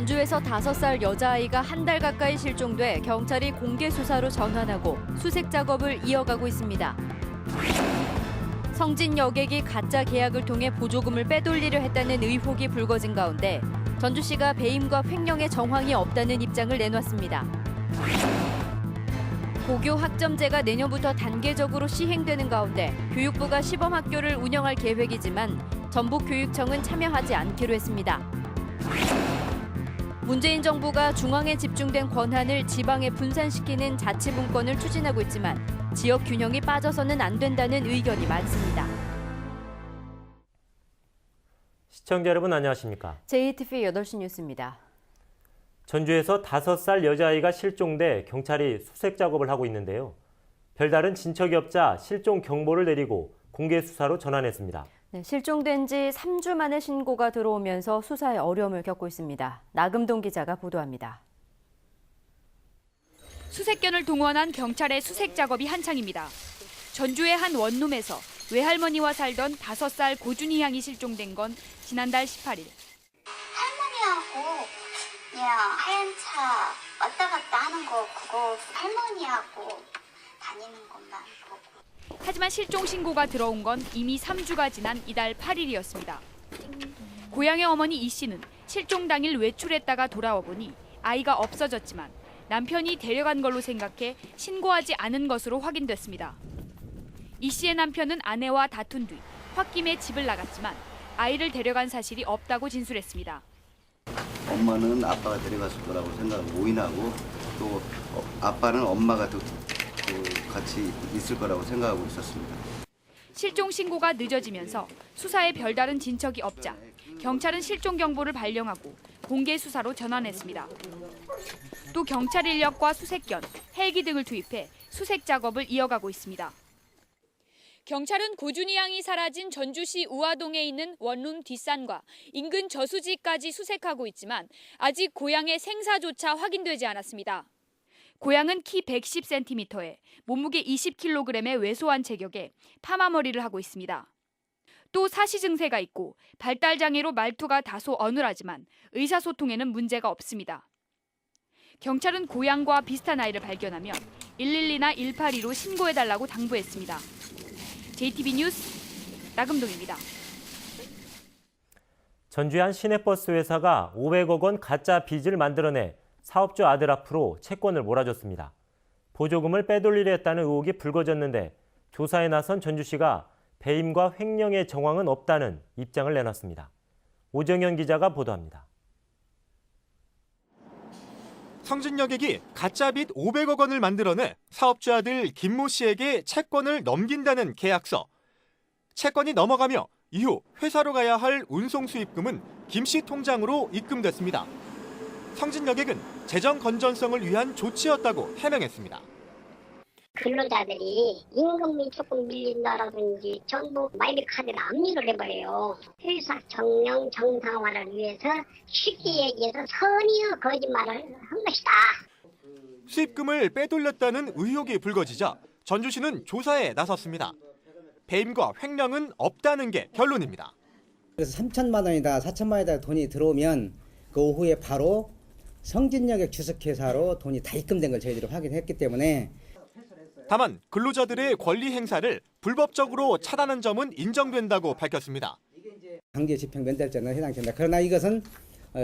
전주에서 5살 여자아이가 한 달 가까이 실종돼 경찰이 공개 수사로 전환하고 수색 작업을 이어가고 있습니다. 성진 여객이 가짜 계약을 통해 보조금을 빼돌리려 했다는 의혹이 불거진 가운데 전주시가 배임과 횡령의 정황이 없다는 입장을 내놨습니다. 고교 학점제가 내년부터 단계적으로 시행되는 가운데 교육부가 시범학교를 운영할 계획이지만 전북교육청은 참여하지 않기로 했습니다. 문재인 정부가 중앙에 집중된 권한을 지방에 분산시키는 자치분권을 추진하고 있지만 지역 균형이 빠져서는 안 된다는 의견이 많습니다. 시청자 여러분 안녕하십니까? JTV 8시 뉴스입니다. 전주에서 5살 여자아이가 실종돼 경찰이 수색 작업을 하고 있는데요. 별다른 진척이 없자 실종 경보를 내리고 공개 수사로 전환했습니다. 네, 실종된 지 3주 만에 신고가 들어오면서 수사에 어려움을 겪고 있습니다. 나금동 기자가 보도합니다. 수색견을 동원한 경찰의 수색 작업이 한창입니다. 전주의 한 원룸에서 외할머니와 살던 5살 고준희 양이 실종된 건 지난달 18일. 할머니하고 그냥 하얀 차 왔다 갔다 하는 거 그거 할머니하고 다니는 것만 보고. 하지만 실종 신고가 들어온 건 이미 3주가 지난 이달 8일이었습니다. 고향의 어머니 이 씨는 실종 당일 외출했다가 돌아와 보니 아이가 없어졌지만 남편이 데려간 걸로 생각해 신고하지 않은 것으로 확인됐습니다. 이 씨의 남편은 아내와 다툰 뒤 홧김에 집을 나갔지만 아이를 데려간 사실이 없다고 진술했습니다. 엄마는 아빠가 데려갔을 거라고 생각을 오인하고 또 아빠는 엄마가 또 같이 있을 거라고 생각하고 있었습니다. 실종 신고가 늦어지면서 수사에 별다른 진척이 없자 경찰은 실종 경보를 발령하고 공개 수사로 전환했습니다. 또 경찰 인력과 수색견, 헬기 등을 투입해 수색 작업을 이어가고 있습니다. 경찰은 고준희 양이 사라진 전주시 우화동에 있는 원룸 뒷산과 인근 저수지까지 수색하고 있지만 아직 고양의 생사조차 확인되지 않았습니다. 고양은 키 110cm에 몸무게 20kg의 왜소한 체격에 파마머리를 하고 있습니다. 또 사시 증세가 있고 발달 장애로 말투가 다소 어눌하지만 의사소통에는 문제가 없습니다. 경찰은 고양과 비슷한 아이를 발견하면 112나 182로 신고해달라고 당부했습니다. JTB 뉴스 나금동입니다. 전주의 한 시내버스 회사가 500억 원 가짜 빚을 만들어내 사업주 아들 앞으로 채권을 몰아줬습니다. 보조금을 빼돌리려 했다는 의혹이 불거졌는데 조사에 나선 전주시가 배임과 횡령의 정황은 없다는 입장을 내놨습니다. 오정현 기자가 보도합니다. 성진 여객이 가짜 빚 500억 원을 만들어내 사업주 아들 김모 씨에게 채권을 넘긴다는 계약서. 채권이 넘어가며 이후 회사로 가야 할 운송 수입금은 김 씨 통장으로 입금됐습니다. 성진 여객은 재정 건전성을 위한 조치였다고 해명했습니다. 근로자들이 임금이 조금 밀린다라든지 전부 마이비 카드를 압류를 해버려요. 회사 경영 정상화를 위해서 쉽게 얘기해서 선의의 거짓말을 한 것이다. 수입금을 빼돌렸다는 의혹이 불거지자 전주시는 조사에 나섰습니다. 배임과 횡령은 없다는 게 결론입니다. 그래서 3천만 원이다 4천만 원이다 돈이 들어오면 그 오후에 바로 성진여객 주식회사로 돈이 다 입금된 걸 저희들이 확인했기 때문에 다만 근로자들의 권리 행사를 불법적으로 차단한 점은 인정된다고 밝혔습니다. 강제 집행 면탈죄는 해당됩니다. 그러나 이것은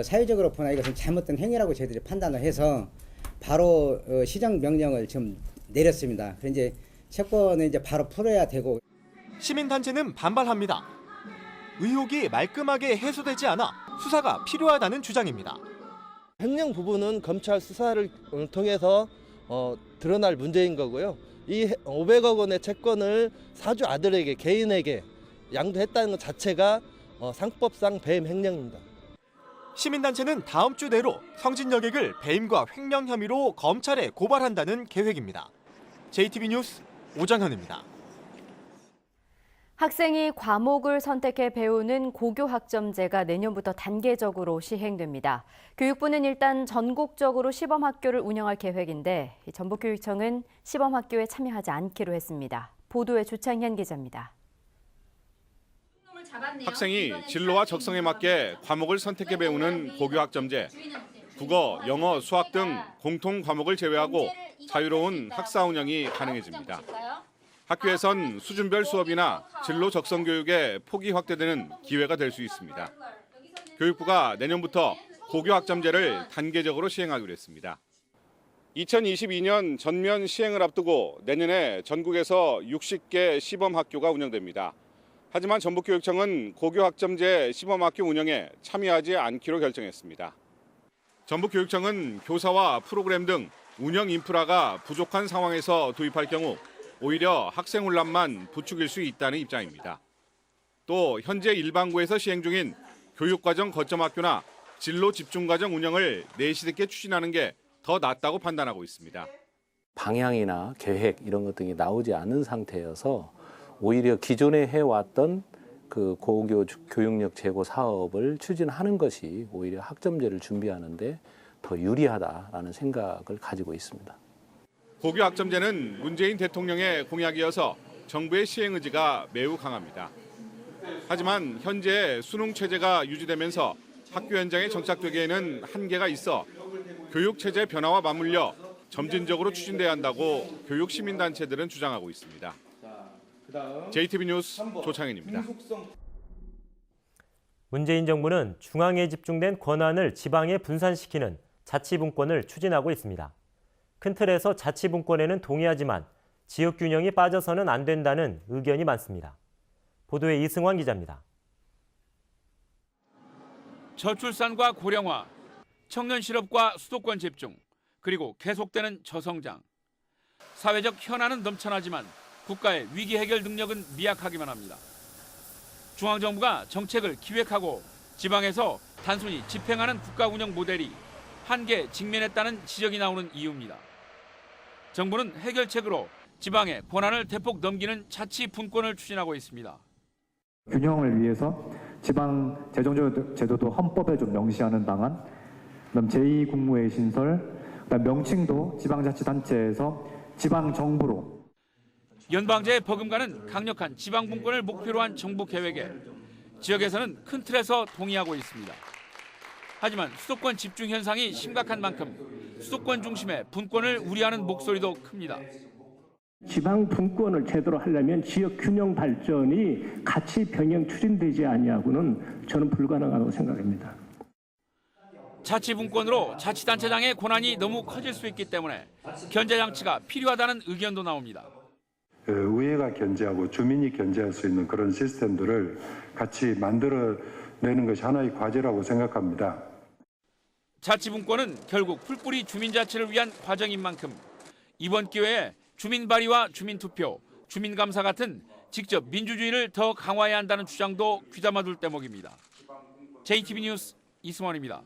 사회적으로 보나 이것은 잘못된 행위라고 저희들이 판단을 해서 바로 시정 명령을 지금 내렸습니다. 그래서 이제 채권을 이제 바로 풀어야 되고. 시민단체는 반발합니다. 의혹이 말끔하게 해소되지 않아 수사가 필요하다는 주장입니다. 횡령 부분은 검찰 수사를 통해서 드러날 문제인 거고요. 이 500억 원의 채권을 사주 아들에게 개인에게 양도했다는 것 자체가 상법상 배임 횡령입니다. 시민단체는 다음 주 내로 성진 여객을 배임과 횡령 혐의로 검찰에 고발한다는 계획입니다. JTB 뉴스 오정현입니다. 학생이 과목을 선택해 배우는 고교 학점제가 내년부터 단계적으로 시행됩니다. 교육부는 일단 전국적으로 시범학교를 운영할 계획인데 전북교육청은 시범학교에 참여하지 않기로 했습니다. 보도에 주창현 기자입니다. 학생이 진로와 적성에 맞게 과목을 선택해 배우는 고교 학점제. 국어, 영어, 수학 등 공통 과목을 제외하고 자유로운 학사 운영이 가능해집니다. 학교에선 수준별 수업이나 진로 적성 교육의 폭이 확대되는 기회가 될 수 있습니다. 교육부가 내년부터 고교 학점제를 단계적으로 시행하기로 했습니다. 2022년 전면 시행을 앞두고 내년에 전국에서 60개 시범학교가 운영됩니다. 하지만 전북교육청은 고교 학점제 시범학교 운영에 참여하지 않기로 결정했습니다. 전북교육청은 교사와 프로그램 등 운영 인프라가 부족한 상황에서 도입할 경우 오히려 학생 혼란만 부추길 수 있다는 입장입니다. 또 현재 일반고에서 시행 중인 교육과정 거점학교나 진로 집중과정 운영을 내실 있게 추진하는 게 더 낫다고 판단하고 있습니다. 방향이나 계획 이런 것들이 나오지 않은 상태여서 오히려 기존에 해왔던 그 고교 교육력 제고 사업을 추진하는 것이 오히려 학점제를 준비하는데 더 유리하다라는 생각을 가지고 있습니다. 고교 학점제는 문재인 대통령의 공약이어서 정부의 시행 의지가 매우 강합니다. 하지만 현재 수능 체제가 유지되면서 학교 현장에 정착되기에는 한계가 있어 교육 체제 변화와 맞물려 점진적으로 추진돼야 한다고 교육 시민단체들은 주장하고 있습니다. JTB 뉴스 조창현입니다. 문재인 정부는 중앙에 집중된 권한을 지방에 분산시키는 자치분권을 추진하고 있습니다. 큰 틀에서 자치분권에는 동의하지만 지역 균형이 빠져서는 안 된다는 의견이 많습니다. 보도에 이승환 기자입니다. 저출산과 고령화, 청년 실업과 수도권 집중, 그리고 계속되는 저성장. 사회적 현안은 넘쳐나지만 국가의 위기 해결 능력은 미약하기만 합니다. 중앙정부가 정책을 기획하고 지방에서 단순히 집행하는 국가 운영 모델이 한계에 직면했다는 지적이 나오는 이유입니다. 정부는 해결책으로 지방에 권한을 대폭 넘기는 자치 분권을 추진하고 있습니다. 균형을 위해서 지방 재정제도도 헌법에 좀 명시하는 방안, 그다음 제2국무회의 신설, 그다음 명칭도 지방자치단체에서 지방정부로. 연방제 버금가는 강력한 지방분권을 목표로 한 정부 계획에 지역에서는 큰 틀에서 동의하고 있습니다. 하지만 수도권 집중 현상이 심각한 만큼 수도권 중심의 분권을 우려하는 목소리도 큽니다. 지방 분권을 제대로 하려면 지역 균형 발전이 같이 병행 추진되지 아니하고는 저는 불가능하다고 생각합니다. 자치분권으로 자치단체장의 권한이 너무 커질 수 있기 때문에 견제장치가 필요하다는 의견도 나옵니다. 의회가 견제하고 주민이 견제할 수 있는 그런 시스템들을 같이 만들어내는 것이 하나의 과제라고 생각합니다. 자치분권은 결국 풀뿌리 주민자치를 위한 과정인 만큼 이번 기회에 주민 발의와 주민투표, 주민감사 같은 직접 민주주의를 더 강화해야 한다는 주장도 귀담아둘 대목입니다. JTB 뉴스 이승원입니다.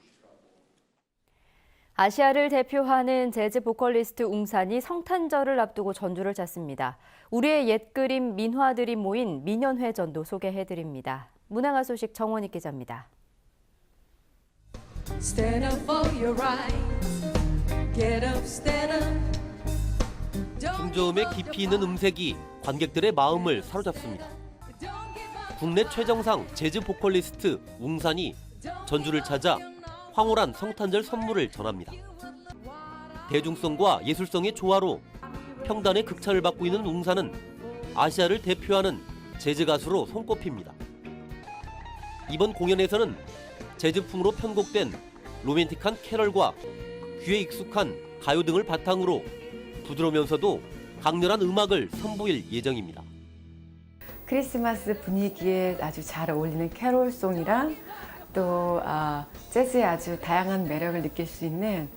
아시아를 대표하는 재즈 보컬리스트 웅산이 성탄절을 앞두고 전주를 짰습니다. 우리의 옛그림 민화들이 모인 민연회전도 소개해드립니다. 문화가 소식 정원익 기자입니다. Stand up for your rights. Get up, stand up. 중저음의 깊이 있는 음색이 관객들의 마음을 사로잡습니다. 국내 최정상 재즈 보컬리스트 웅산이 전주를 찾아 황홀한 성탄절 선물을 전합니다. 대중성과 예술성의 조화로 평단의 극찬을 받고 있는 웅산은 아시아를 대표하는 재즈 가수로 손꼽힙니다. 이번 공연에서는 재즈풍으로 편곡된 로맨틱한 캐럴과 귀에 익숙한 가요 등을 바탕으로 부드러우면서도 강렬한 음악을 선보일 예정입니다. 크리스마스 분위기에 아주 잘 어울리는 캐롤송이랑 또 재즈의 아주 다양한 매력을 느낄 수 있는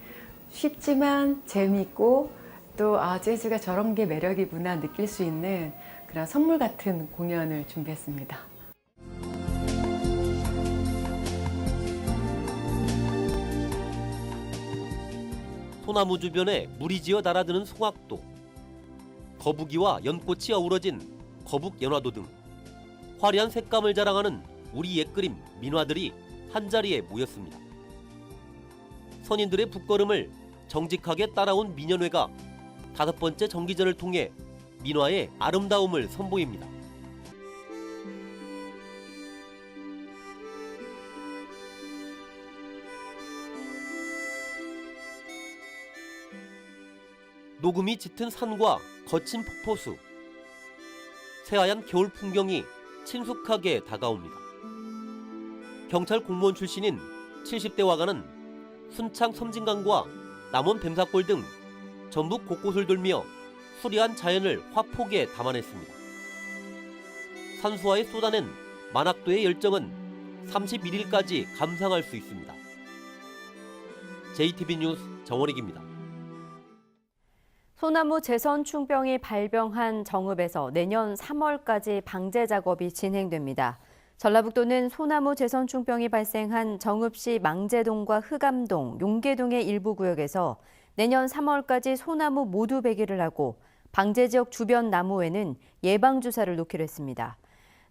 쉽지만 재미있고 또 재즈가 저런 게 매력이구나 느낄 수 있는 그런 선물 같은 공연을 준비했습니다. 소나무 주변에 무리지어 날아드는 송악도, 거북이와 연꽃이 어우러진 거북연화도 등 화려한 색감을 자랑하는 우리 옛그림 민화들이 한자리에 모였습니다. 선인들의 북걸음을 정직하게 따라온 민연회가 5번째 정기전을 통해 민화의 아름다움을 선보입니다. 녹음이 짙은 산과 거친 폭포수, 새하얀 겨울 풍경이 친숙하게 다가옵니다. 경찰 공무원 출신인 70대 화가는 순창 섬진강과 남원 뱀사골 등 전북 곳곳을 돌며 수려한 자연을 화폭에 담아냈습니다. 산수화에 쏟아낸 만학도의 열정은 31일까지 감상할 수 있습니다. JTB 뉴스 정원익입니다. 소나무 제선충병이 발병한 정읍에서 내년 3월까지 방제 작업이 진행됩니다. 전라북도는 소나무 제선충병이 발생한 정읍시 망제동과 흑암동, 용계동의 일부 구역에서 내년 3월까지 소나무 모두 배기를 하고 방제 지역 주변 나무에는 예방주사를 놓기로 했습니다.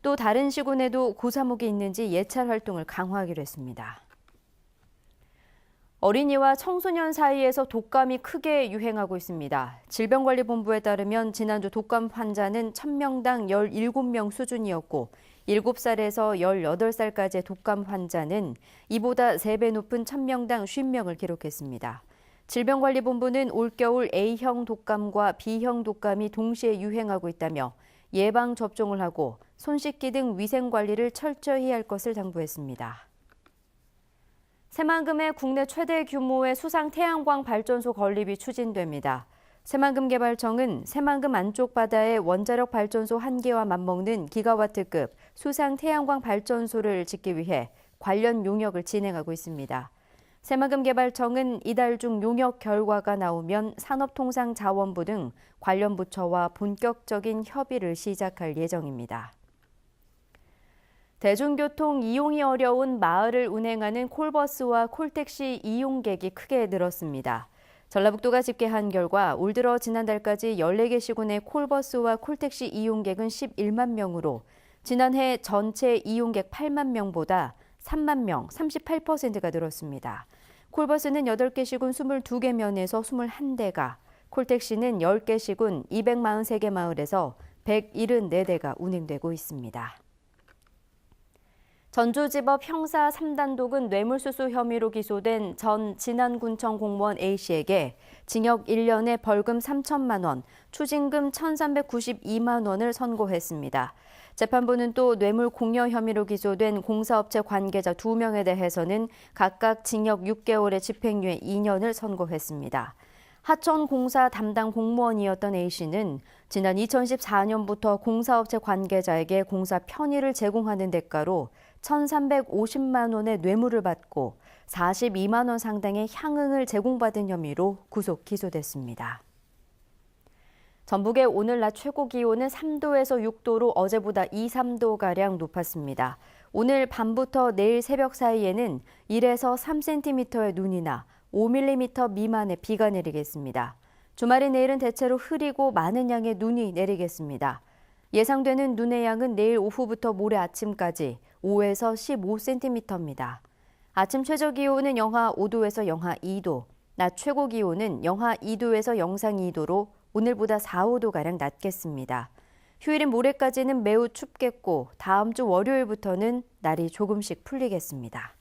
또 다른 시군에도 고사목이 있는지 예찰 활동을 강화하기로 했습니다. 어린이와 청소년 사이에서 독감이 크게 유행하고 있습니다. 질병관리본부에 따르면 지난주 독감 환자는 1000명당 17명 수준이었고 7살에서 18살까지의 독감 환자는 이보다 3배 높은 1000명당 50명을 기록했습니다. 질병관리본부는 올겨울 A형 독감과 B형 독감이 동시에 유행하고 있다며 예방접종을 하고 손 씻기 등 위생관리를 철저히 할 것을 당부했습니다. 새만금의 국내 최대 규모의 수상 태양광 발전소 건립이 추진됩니다. 새만금 개발청은 새만금 안쪽 바다의 원자력 발전소 1개와 맞먹는 기가와트급 수상 태양광 발전소를 짓기 위해 관련 용역을 진행하고 있습니다. 새만금 개발청은 이달 중 용역 결과가 나오면 산업통상자원부 등 관련 부처와 본격적인 협의를 시작할 예정입니다. 대중교통 이용이 어려운 마을을 운행하는 콜버스와 콜택시 이용객이 크게 늘었습니다. 전라북도가 집계한 결과 올 들어 지난달까지 14개 시군의 콜버스와 콜택시 이용객은 11만 명으로 지난해 전체 이용객 8만 명보다 3만 명, 38%가 늘었습니다. 콜버스는 8개 시군 22개 면에서 21대가, 콜택시는 10개 시군 243개 마을에서 174대가 운행되고 있습니다. 전주지법 형사 3단독은 뇌물수수 혐의로 기소된 전 진안군청 공무원 A씨에게 징역 1년에 벌금 3천만 원, 추징금 1,392만 원을 선고했습니다. 재판부는 또 뇌물 공여 혐의로 기소된 공사업체 관계자 2명에 대해서는 각각 징역 6개월의 집행유예 2년을 선고했습니다. 하천공사 담당 공무원이었던 A씨는 지난 2014년부터 공사업체 관계자에게 공사 편의를 제공하는 대가로 1,350만 원의 뇌물을 받고 42만 원 상당의 향응을 제공받은 혐의로 구속 기소됐습니다. 전북의 오늘 낮 최고 기온은 3도에서 6도로 어제보다 2, 3도가량 높았습니다. 오늘 밤부터 내일 새벽 사이에는 1에서 3cm의 눈이나 5mm 미만의 비가 내리겠습니다. 주말인 내일은 대체로 흐리고 많은 양의 눈이 내리겠습니다. 예상되는 눈의 양은 내일 오후부터 모레 아침까지 5에서 15cm입니다. 아침 최저 기온은 영하 5도에서 영하 2도, 낮 최고 기온은 영하 2도에서 영상 2도로 오늘보다 4, 5도가량 낮겠습니다. 휴일인 모레까지는 매우 춥겠고 다음 주 월요일부터는 날이 조금씩 풀리겠습니다.